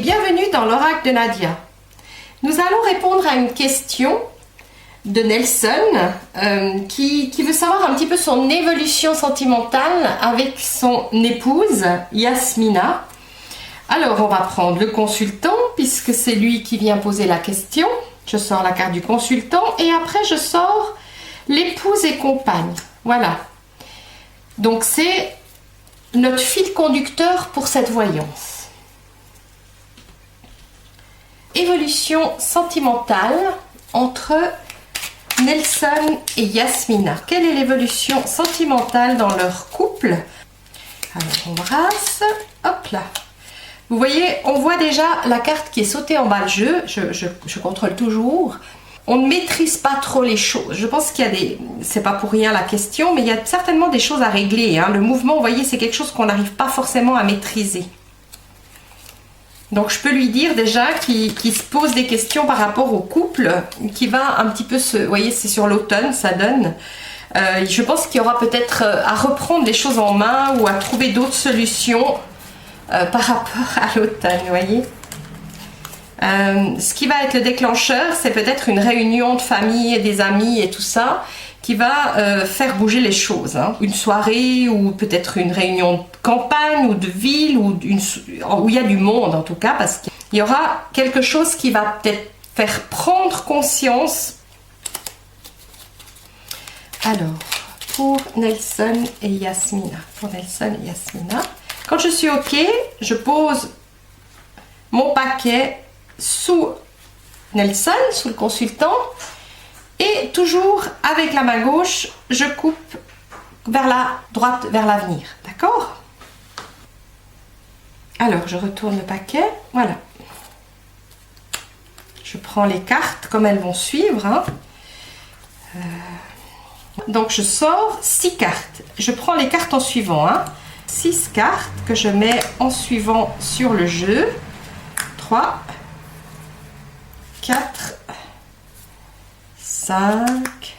bienvenue dans l'oracle de Nadia. Nous allons répondre à une question de Nelson qui veut savoir un petit peu son évolution sentimentale avec son épouse Yasmina. Alors on va prendre le consultant puisque c'est lui qui vient poser la question. Je sors la carte du consultant et après je sors l'épouse et compagne. Voilà. Donc c'est notre fil conducteur pour cette voyance. Évolution sentimentale entre Nelson et Yasmina. Quelle est l'évolution sentimentale dans leur couple? Alors on brasse, hop là. Vous voyez, on voit déjà la carte qui est sautée en bas de jeu. Je contrôle toujours. On ne maîtrise pas trop les choses. Je pense qu'il y a des... C'est pas pour rien la question, mais il y a certainement des choses à régler. Hein. Le mouvement, vous voyez, c'est quelque chose qu'on n'arrive pas forcément à maîtriser. Donc je peux lui dire déjà qu'il se pose des questions par rapport au couple, qui va un petit peu se... Vous voyez, c'est sur l'automne, ça donne. Je pense qu'il y aura peut-être à reprendre les choses en main ou à trouver d'autres solutions par rapport à l'automne, vous voyez. Ce qui va être le déclencheur, c'est peut-être une réunion de famille et des amis et tout ça, qui va faire bouger les choses. Hein. Une soirée ou peut-être une réunion de campagne ou de ville où il y a du monde en tout cas, parce qu'il y aura quelque chose qui va peut-être faire prendre conscience. Alors, pour Nelson et Yasmina. Quand je suis OK, je pose mon paquet sous Nelson, sous le consultant. Et toujours avec la main gauche, je coupe vers la droite, vers l'avenir. D'accord? Alors, je retourne le paquet. Voilà. Je prends les cartes comme elles vont suivre. Hein. Donc, je sors 6 cartes. Je prends les cartes en suivant. Hein. 6 cartes que je mets en suivant sur le jeu. 3, 4, 5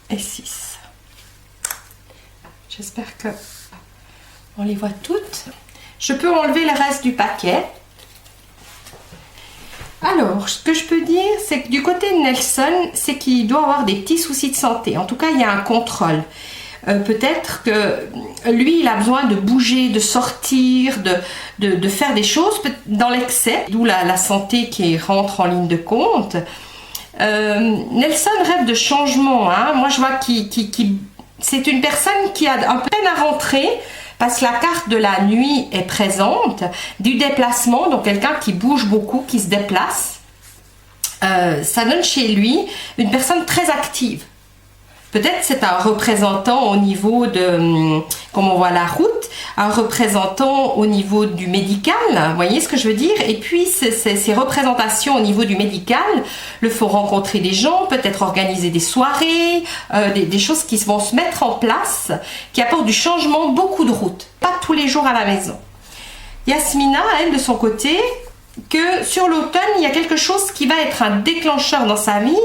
et 6. J'espère que on les voit toutes. Je peux enlever le reste du paquet. Alors, ce que je peux dire, c'est que du côté de Nelson, c'est qu'il doit avoir des petits soucis de santé. En tout cas, il y a un contrôle. Peut-être que lui, il a besoin de bouger, de sortir, de faire des choses dans l'excès, d'où la santé qui rentre en ligne de compte. Nelson rêve de changement. Hein. Moi, je vois c'est une personne qui a un peu peine à rentrer parce que la carte de la nuit est présente, du déplacement, donc quelqu'un qui bouge beaucoup, qui se déplace. Ça donne chez lui une personne très active. Peut-être c'est un représentant au niveau de, comme on voit la route, un représentant au niveau du médical, vous voyez ce que je veux dire? Et puis ces représentations au niveau du médical le font rencontrer des gens, peut-être organiser des soirées, des choses qui vont se mettre en place, qui apportent du changement, beaucoup de routes, pas tous les jours à la maison. Yasmina, elle, de son côté, que sur l'automne, il y a quelque chose qui va être un déclencheur dans sa vie,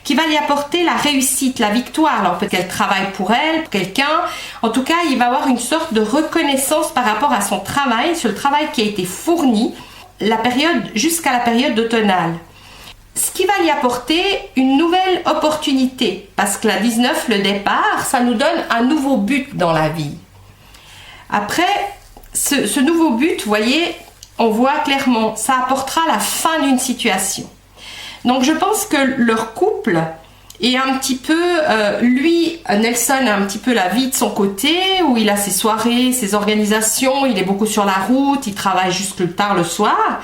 qui va lui apporter la réussite, la victoire. Alors peut-être qu'elle travaille pour elle, pour quelqu'un. En tout cas, il va avoir une sorte de reconnaissance par rapport à son travail, sur le travail qui a été fourni jusqu'à la période automnale. Ce qui va lui apporter une nouvelle opportunité. Parce que la 19, le départ, ça nous donne un nouveau but dans la vie. Après, ce nouveau but, vous voyez, on voit clairement, ça apportera la fin d'une situation. Donc je pense que leur couple est un petit peu, lui, Nelson a un petit peu la vie de son côté, où il a ses soirées, ses organisations, il est beaucoup sur la route, il travaille jusque tard le soir.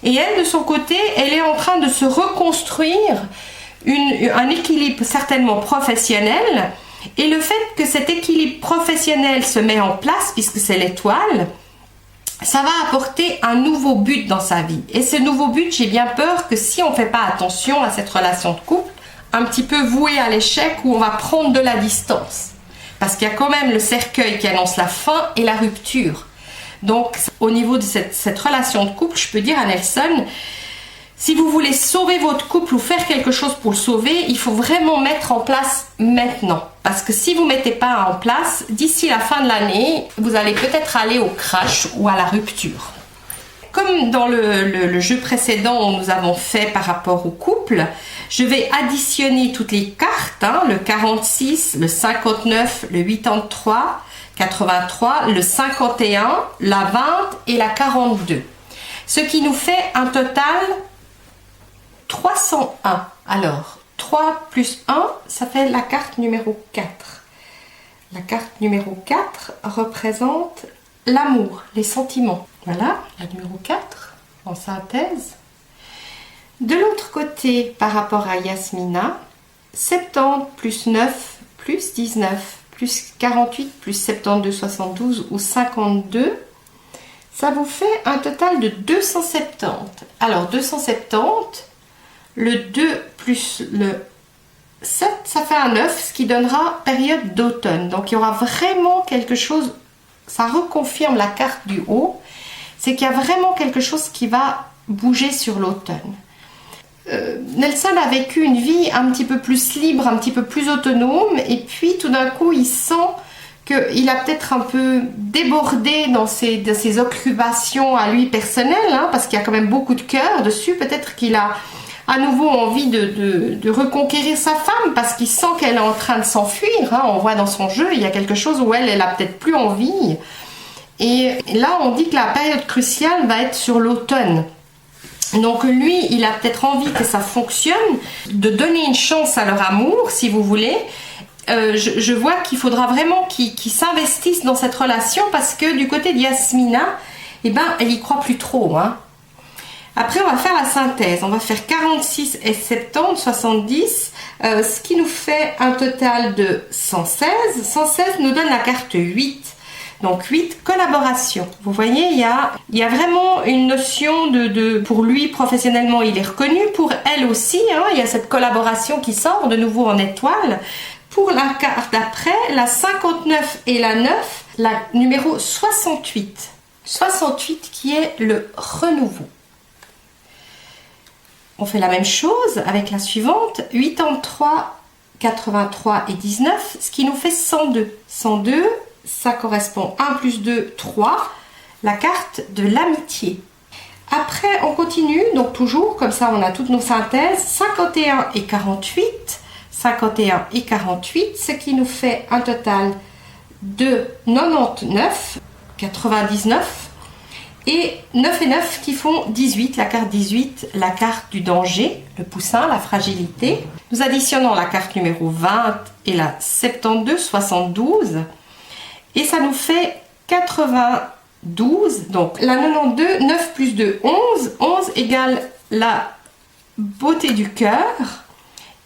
Et elle, de son côté, elle est en train de se reconstruire un équilibre certainement professionnel. Et le fait que cet équilibre professionnel se met en place, puisque c'est l'étoile, ça va apporter un nouveau but dans sa vie. Et ce nouveau but, j'ai bien peur que si on ne fait pas attention à cette relation de couple, un petit peu vouée à l'échec, où on va prendre de la distance. Parce qu'il y a quand même le cercueil qui annonce la fin et la rupture. Donc, au niveau de cette relation de couple, je peux dire à Nelson, si vous voulez sauver votre couple ou faire quelque chose pour le sauver, il faut vraiment mettre en place maintenant. Parce que si vous ne mettez pas en place, d'ici la fin de l'année, vous allez peut-être aller au crash ou à la rupture. comme dans le jeu précédent où nous avons fait par rapport au couple, je vais additionner toutes les cartes, hein, le 46, le 59, le 83, 83, le 51, la 20 et la 42. Ce qui nous fait un total 301. Alors, 3 plus 1, ça fait la carte numéro 4. La carte numéro 4 représente l'amour, les sentiments. Voilà, la numéro 4 en synthèse. De l'autre côté, par rapport à Yasmina, 70 plus 9 plus 19 plus 48 plus 72, 72 ou 52, ça vous fait un total de 270. Alors 270, le 2 plus le 7, ça fait un 9, ce qui donnera période d'automne. Donc il y aura vraiment quelque chose, ça reconfirme la carte du haut, c'est qu'il y a vraiment quelque chose qui va bouger sur l'automne. Nelson a vécu une vie un petit peu plus libre, un petit peu plus autonome, et puis tout d'un coup il sent qu'il a peut-être un peu débordé dans ses occupations à lui personnelles, hein, parce qu'il y a quand même beaucoup de cœur dessus. Peut-être qu'il a à nouveau envie de reconquérir sa femme, parce qu'il sent qu'elle est en train de s'enfuir, hein. On voit dans son jeu, il y a quelque chose où elle a peut-être plus envie, et là on dit que la période cruciale va être sur l'automne. Donc lui, il a peut-être envie que ça fonctionne, de donner une chance à leur amour, si vous voulez. Je vois qu'il faudra vraiment qu'ils s'investissent dans cette relation, parce que du côté de Yasmina, eh ben, elle y croit plus trop, hein. Après, on va faire la synthèse. On va faire 46 et 70, 70, ce qui nous fait un total de 116. 116 nous donne la carte 8. Donc 8, collaboration. Vous voyez, il y a vraiment une notion pour lui, professionnellement, il est reconnu. Pour elle aussi, hein, il y a cette collaboration qui sort de nouveau en étoile. Pour la carte d'après, la 59 et la 9, la numéro 68. 68 qui est le renouveau. On fait la même chose avec la suivante, 83, 83 et 19, ce qui nous fait 102. 102, ça correspond 1 plus 2, 3, la carte de l'amitié. Après, on continue, donc toujours, comme ça on a toutes nos synthèses, 51 et 48, 51 et 48, ce qui nous fait un total de 99, 99, et 9 et 9 qui font 18, la carte 18, la carte du danger, le poussin, la fragilité. Nous additionnons la carte numéro 20 et la 72, 72, et ça nous fait 92, donc la 92, 9 plus 2, 11, 11 égale la beauté du cœur,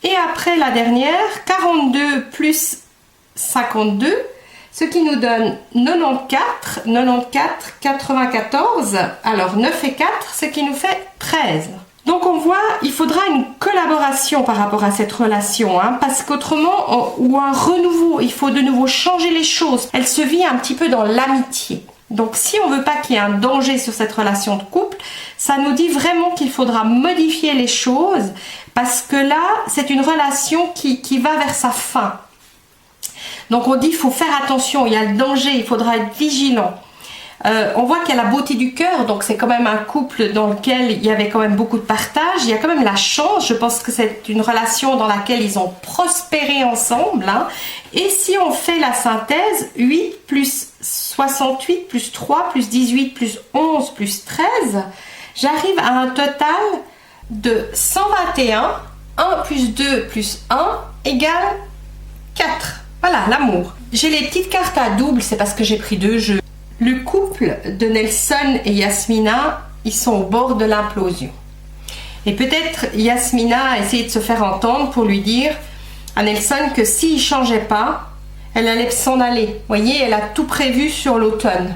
et après la dernière, 42 plus 52, ce qui nous donne 94, 94, 94, alors 9 et 4, ce qui nous fait 13. Donc on voit, il faudra une collaboration par rapport à cette relation, hein, parce qu'autrement, ou un renouveau, il faut de nouveau changer les choses. Elle se vit un petit peu dans l'amitié. Donc si on ne veut pas qu'il y ait un danger sur cette relation de couple, ça nous dit vraiment qu'il faudra modifier les choses, parce que là, c'est une relation qui va vers sa fin. Donc on dit qu'il faut faire attention, il y a le danger, il faudra être vigilant. On voit qu'il y a la beauté du cœur, donc c'est quand même un couple dans lequel il y avait quand même beaucoup de partage. Il y a quand même la chance, je pense que c'est une relation dans laquelle ils ont prospéré ensemble, hein. Et si on fait la synthèse, 8 plus 68 plus 3 plus 18 plus 11 plus 13, j'arrive à un total de 121, 1 plus 2 plus 1 égale 4. Voilà, l'amour. J'ai les petites cartes à double, c'est parce que j'ai pris 2 jeux. Le couple de Nelson et Yasmina, ils sont au bord de l'implosion. Et peut-être Yasmina a essayé de se faire entendre pour lui dire à Nelson que s'il ne changeait pas, elle allait s'en aller. Vous voyez, elle a tout prévu sur l'automne.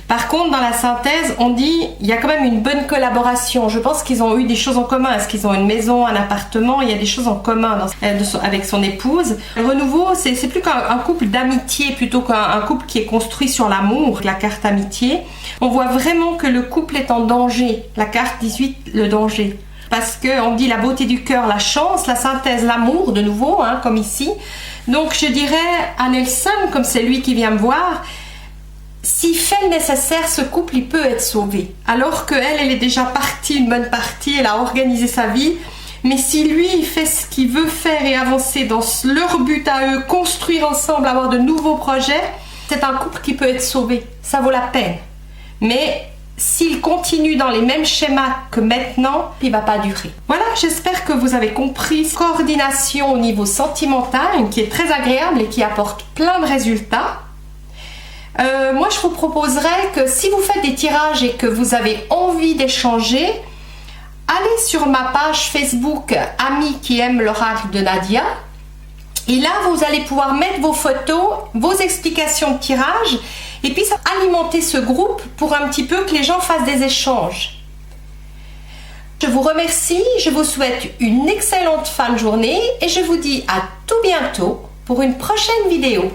Par contre, dans la synthèse, on dit il y a quand même une bonne collaboration. Je pense qu'ils ont eu des choses en commun. Est-ce qu'ils ont une maison, un appartement? Il y a des choses en commun avec son épouse. Le renouveau, c'est plus qu'un couple d'amitié plutôt qu'un couple qui est construit sur l'amour, la carte amitié. On voit vraiment que le couple est en danger. La carte 18, le danger. Parce qu'on dit la beauté du cœur, la chance, la synthèse, l'amour, de nouveau, hein, comme ici. Donc je dirais à Nelson, comme c'est lui qui vient me voir, s'il fait le nécessaire, ce couple il peut être sauvé. Alors qu'elle, elle est déjà partie, une bonne partie, elle a organisé sa vie. Mais si lui, il fait ce qu'il veut faire et avancer dans leur but à eux, construire ensemble, avoir de nouveaux projets, c'est un couple qui peut être sauvé. Ça vaut la peine. Mais s'il continue dans les mêmes schémas que maintenant, il ne va pas durer. Voilà, j'espère que vous avez compris. Coordination au niveau sentimental, qui est très agréable et qui apporte plein de résultats. Moi, je vous proposerais que si vous faites des tirages et que vous avez envie d'échanger, allez sur ma page Facebook Amis qui aiment l'oracle de Nadia. Et là, vous allez pouvoir mettre vos photos, vos explications de tirage. Et puis, ça va alimenter ce groupe pour un petit peu que les gens fassent des échanges. Je vous remercie, je vous souhaite une excellente fin de journée et je vous dis à tout bientôt pour une prochaine vidéo.